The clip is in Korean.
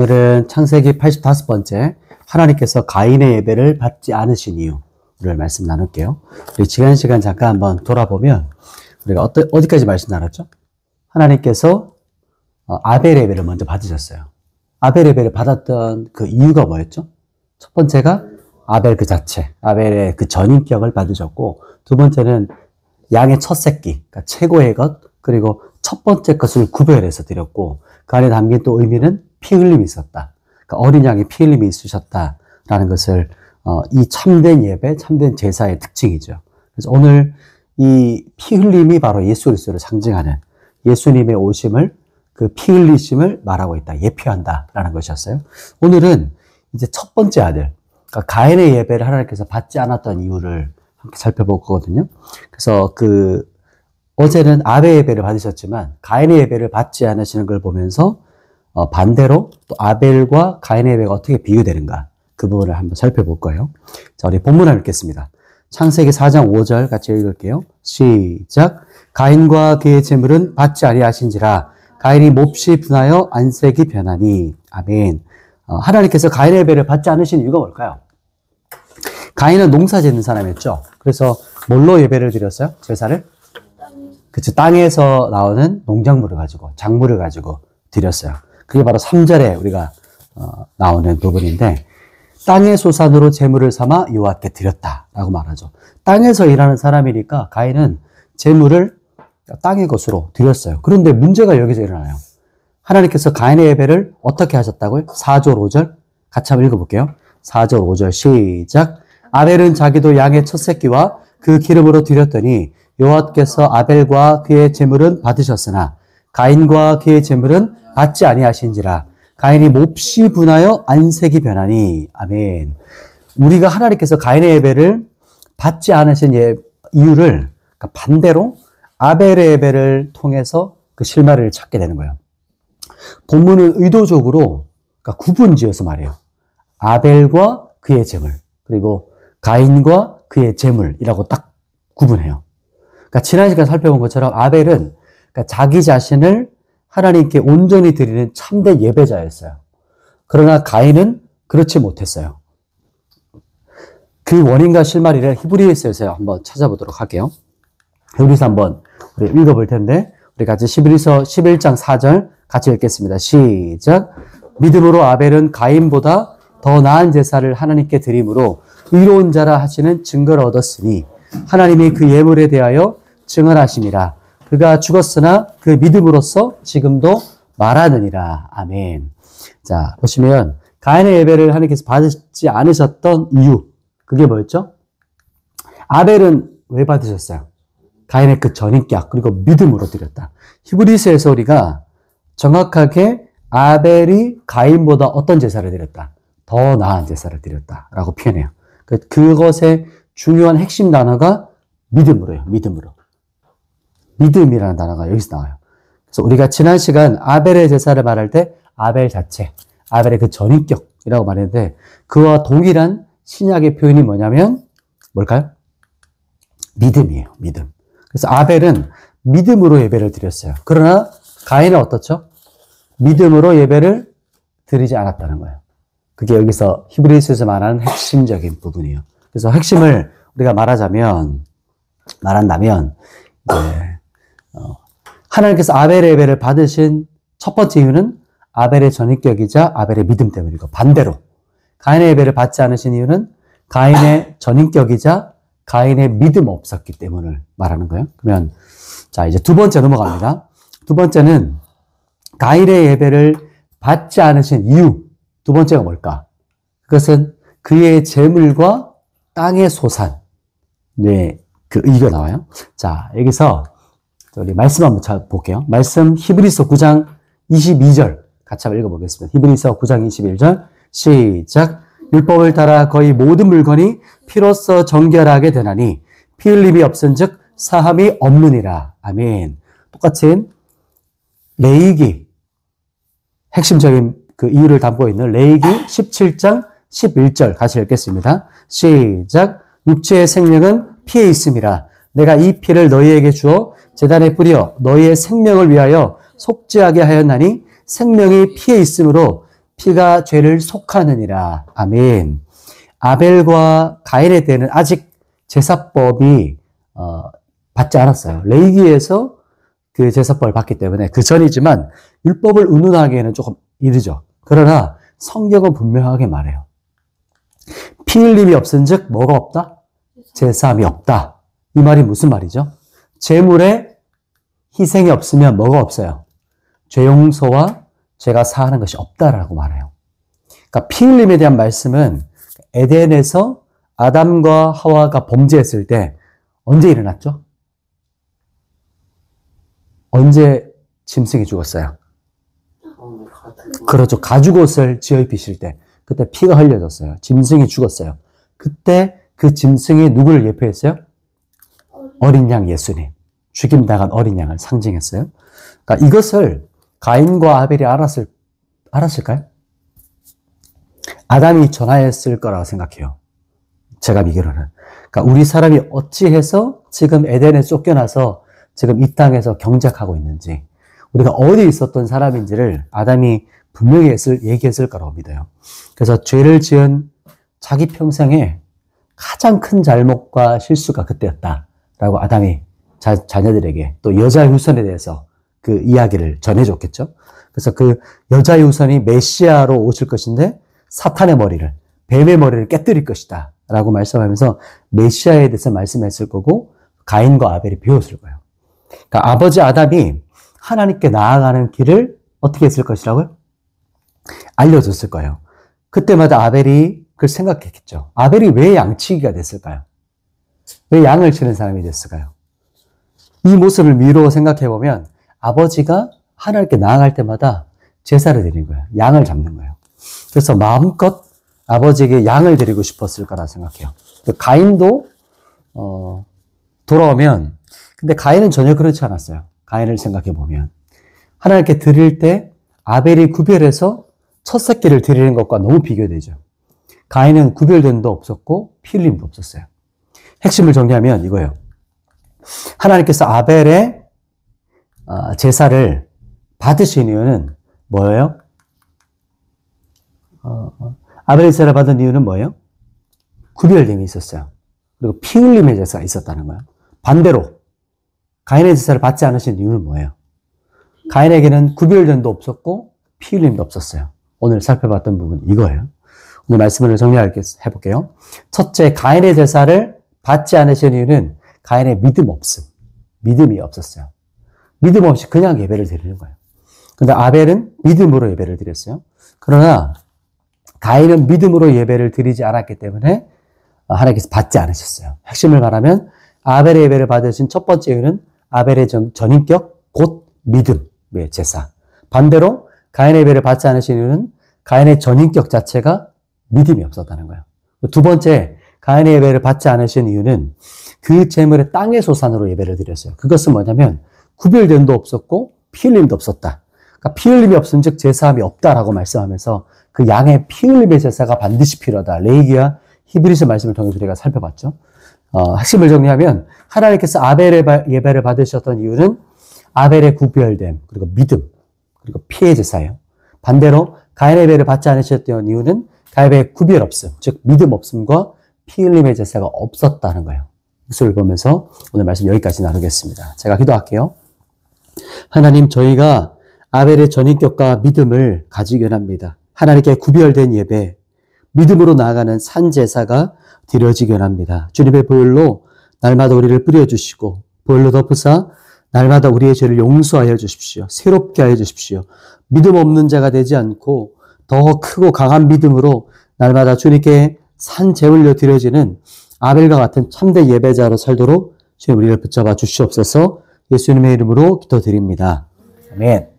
오늘은 창세기 85번째 하나님께서 가인의 예배를 받지 않으신 이유를 말씀 나눌게요. 우리 지난 시간 잠깐 한번 돌아보면 우리가 어디까지 말씀 나눴죠? 하나님께서 아벨의 예배를 먼저 받으셨어요. 아벨의 예배를 받았던 그 이유가 뭐였죠? 첫 번째가 아벨 그 자체, 아벨의 그 전인격을 받으셨고, 두 번째는 양의 첫 새끼, 그러니까 최고의 것, 그리고 첫 번째 것을 구별해서 드렸고, 그 안에 담긴 또 의미는 피 흘림이 있었다. 그러니까 어린 양의 피 흘림이 있으셨다라는 것을 이 참된 예배, 참된 제사의 특징이죠. 그래서 오늘 이 피 흘림이 바로 예수 그리스도를 상징하는 예수님의 오심을, 그 피 흘리심을 말하고 있다, 예표한다라는 것이었어요. 오늘은 이제 첫 번째 아들, 그러니까 가인의 예배를 하나님께서 받지 않았던 이유를 함께 살펴볼 거거든요. 그래서 어제는 아벨 예배를 받으셨지만 가인의 예배를 받지 않으시는 걸 보면서 반대로 또 아벨과 가인의 예배가 어떻게 비유되는가, 그 부분을 한번 살펴볼 거예요. 자, 우리 본문을 읽겠습니다. 창세기 4장 5절 같이 읽을게요. 시작. 가인과 그의 제물은 받지 아니하신지라 가인이 몹시 분하여 안색이 변하니. 아멘. 하나님께서 가인의 예배를 받지 않으신 이유가 뭘까요? 가인은 농사 짓는 사람이었죠. 그래서 뭘로 예배를 드렸어요? 제사를? 그쵸, 땅에서 나오는 농작물을 가지고, 작물을 가지고 드렸어요. 그게 바로 3절에 우리가 나오는 부분인데, 땅의 소산으로 제물을 삼아 여호와께 드렸다라고 말하죠. 땅에서 일하는 사람이니까 가인은 제물을 땅의 것으로 드렸어요. 그런데 문제가 여기서 일어나요. 하나님께서 가인의 예배를 어떻게 하셨다고요? 4절 5절 같이 한번 읽어볼게요. 4절 5절 시작. 아벨은 자기도 양의 첫 새끼와 그 기름으로 드렸더니 여호와께서 아벨과 그의 제물은 받으셨으나 가인과 그의 제물은 받지 아니하신지라 가인이 몹시 분하여 안색이 변하니. 아멘. 우리가 하나님께서 가인의 예배를 받지 않으신 이유를, 그러니까 반대로 아벨의 예배를 통해서 그 실마리를 찾게 되는 거예요. 본문은 의도적으로, 그러니까 구분지어서 말해요. 아벨과 그의 제물, 그리고 가인과 그의 제물이라고 딱 구분해요. 그러니까 지난 시간 살펴본 것처럼 아벨은 그러니까 자기 자신을 하나님께 온전히 드리는 참된 예배자였어요. 그러나 가인은 그렇지 못했어요. 그 원인과 실마리를 히브리서에서 한번 찾아보도록 할게요. 여기서 한번 우리 읽어볼 텐데, 우리 같이 히브리서 11장 4절 같이 읽겠습니다. 시작. 믿음으로 아벨은 가인보다 더 나은 제사를 하나님께 드림으로 의로운 자라 하시는 증거를 얻었으니 하나님이 그 예물에 대하여 증언하심이라. 그가 죽었으나 그 믿음으로써 지금도 말하느니라. 아멘. 자, 보시면 가인의 예배를 하나님께서 받지 않으셨던 이유, 그게 뭐였죠? 아벨은 왜 받으셨어요? 가인의 그 전인격, 그리고 믿음으로 드렸다. 히브리서에서 우리가 정확하게 아벨이 가인보다 어떤 제사를 드렸다? 더 나은 제사를 드렸다라고 표현해요. 그것의 중요한 핵심 단어가 믿음으로요. 믿음으로. 믿음이라는 단어가 여기서 나와요. 그래서 우리가 지난 시간 아벨의 제사를 말할 때 아벨 자체, 아벨의 그 전인격이라고 말했는데, 그와 동일한 신약의 표현이 뭐냐면 뭘까요? 믿음이에요. 믿음. 그래서 아벨은 믿음으로 예배를 드렸어요. 그러나 가인은 어떻죠? 믿음으로 예배를 드리지 않았다는 거예요. 그게 여기서 히브리서에서 말하는 핵심적인 부분이에요. 그래서 핵심을 우리가 말한다면 하나님께서 아벨의 예배를 받으신 첫 번째 이유는 아벨의 전인격이자 아벨의 믿음 때문이고, 반대로 가인의 예배를 받지 않으신 이유는 가인의 전인격이자 가인의 믿음 없었기 때문을 말하는 거예요. 그러면 자, 이제 두 번째 넘어갑니다. 두 번째는 가인의 예배를 받지 않으신 이유, 두 번째가 뭘까? 그것은 그의 재물과 땅의 소산. 네, 그 의의가 나와요. 자, 여기서 우리 말씀 한번 볼게요. 말씀 히브리서 9장 22절 같이 한번 읽어보겠습니다. 히브리서 9장 21절 시작. 율법을 따라 거의 모든 물건이 피로써 정결하게 되나니 피 흘림이 없은즉 사함이 없느니라. 아멘. 똑같은 레위기, 핵심적인 그 이유를 담고 있는 레위기 17장 11절 같이 읽겠습니다. 시작. 육체의 생명은 피에 있음이라. 내가 이 피를 너희에게 주어 제단에 뿌려 너희의 생명을 위하여 속죄하게 하였나니 생명이 피에 있으므로 피가 죄를 속하느니라. 아멘. 아벨과 가인에 대해는 아직 제사법이 받지 않았어요. 레위기에서 그 제사법을 받기 때문에 그 전이지만 율법을 운운하기에는 조금 이르죠. 그러나 성경은 분명하게 말해요. 피 흘림이 없은즉 뭐가 없다? 제사함이 없다. 이 말이 무슨 말이죠? 제물에 희생이 없으면 뭐가 없어요? 죄 용서와 죄가 사하는 것이 없다라고 말해요. 그러니까 피 흘림에 대한 말씀은 에덴에서 아담과 하와가 범죄했을 때 언제 일어났죠? 언제 짐승이 죽었어요? 그렇죠. 가죽옷을 지어 입히실 때 그때 피가 흘려졌어요. 짐승이 죽었어요. 그때 그 짐승이 누구를 예표했어요? 어린 양 예수님. 죽임당한 어린 양을 상징했어요. 그러니까 이것을 가인과 아벨이 알았을까요? 아담이 전하였을 거라고 생각해요. 제가 믿기로는. 그러니까 우리 사람이 어찌해서 지금 에덴에 쫓겨나서 지금 이 땅에서 경작하고 있는지, 우리가 어디 있었던 사람인지를 아담이 분명히 얘기했을 거라고 믿어요. 그래서 죄를 지은 자기 평생에 가장 큰 잘못과 실수가 그때였다라고 아담이 자녀들에게 또 여자의 후손에 대해서 그 이야기를 전해줬겠죠. 그래서 그 여자의 후손이 메시아로 오실 것인데 사탄의 머리를, 뱀의 머리를 깨뜨릴 것이다 라고 말씀하면서 메시아에 대해서 말씀했을 거고 가인과 아벨이 배웠을 거예요. 그러니까 아버지 아담이 하나님께 나아가는 길을 어떻게 했을 것이라고요? 알려줬을 거예요. 그때마다 아벨이 그걸 생각했겠죠. 아벨이 왜 양치기가 됐을까요? 왜 양을 치는 사람이 됐을까요? 이 모습을 미루어 생각해보면 아버지가 하나님께 나아갈 때마다 제사를 드린 거예요. 양을 잡는 거예요. 그래서 마음껏 아버지에게 양을 드리고 싶었을 거라 생각해요. 가인도 돌아오면, 근데 가인은 전혀 그렇지 않았어요. 가인을 생각해보면 하나님께 드릴 때 아벨이 구별해서 첫 새끼를 드리는 것과 너무 비교되죠. 가인은 구별됨도 없었고 피 흘림도 없었어요. 핵심을 정리하면 이거예요. 하나님께서 아벨의 제사를 받으신 이유는 뭐예요? 아벨의 제사를 받은 이유는 뭐예요? 구별됨이 있었어요. 그리고 피 흘림의 제사가 있었다는 거예요. 반대로 가인의 제사를 받지 않으신 이유는 뭐예요? 가인에게는 구별됨도 없었고 피 흘림도 없었어요. 오늘 살펴봤던 부분 이거예요. 오늘 말씀을 정리해볼게요. 첫째, 가인의 제사를 받지 않으신 이유는 가인의 믿음이 없었어요. 믿음 없이 그냥 예배를 드리는 거예요. 근데 아벨은 믿음으로 예배를 드렸어요. 그러나 가인은 믿음으로 예배를 드리지 않았기 때문에 하나님께서 받지 않으셨어요. 핵심을 말하면 아벨의 예배를 받으신 첫 번째 이유는 아벨의 전인격 곧 믿음의 제사. 반대로 가인의 예배를 받지 않으신 이유는 가인의 전인격 자체가 믿음이 없었다는 거예요. 두 번째, 가인의 예배를 받지 않으신 이유는 그 제물의 땅의 소산으로 예배를 드렸어요. 그것은 뭐냐면 구별됨도 없었고 피 흘림도 없었다. 그러니까 피 흘림이 없은즉 제사함이 없다라고 말씀하면서 그 양의 피 흘림의 제사가 반드시 필요하다. 레위기와 히브리서 말씀을 통해서 우리가 살펴봤죠. 핵심을 정리하면 하나님께서 아벨의 예배를 받으셨던 이유는 아벨의 구별됨, 그리고 믿음, 그리고 피의 제사예요. 반대로 가인의 예배를 받지 않으셨던 이유는 가인의 구별 없음, 즉 믿음 없음과 피 흘림의 제사가 없었다는 거예요. 이것을 보면서 오늘 말씀 여기까지 나누겠습니다. 제가 기도할게요. 하나님, 저희가 아벨의 전인격과 믿음을 가지기 원합니다. 하나님께 구별된 예배, 믿음으로 나아가는 산제사가 드려지기 원합니다. 주님의 보혈로 날마다 우리를 뿌려주시고 보혈로 덮으사 날마다 우리의 죄를 용서하여 주십시오. 새롭게 하여 주십시오. 믿음 없는 자가 되지 않고 더 크고 강한 믿음으로 날마다 주님께 산 제물로 드려지는 아벨과 같은 참된 예배자로 살도록 주님 우리를 붙잡아 주시옵소서. 예수님의 이름으로 기도드립니다. 아멘.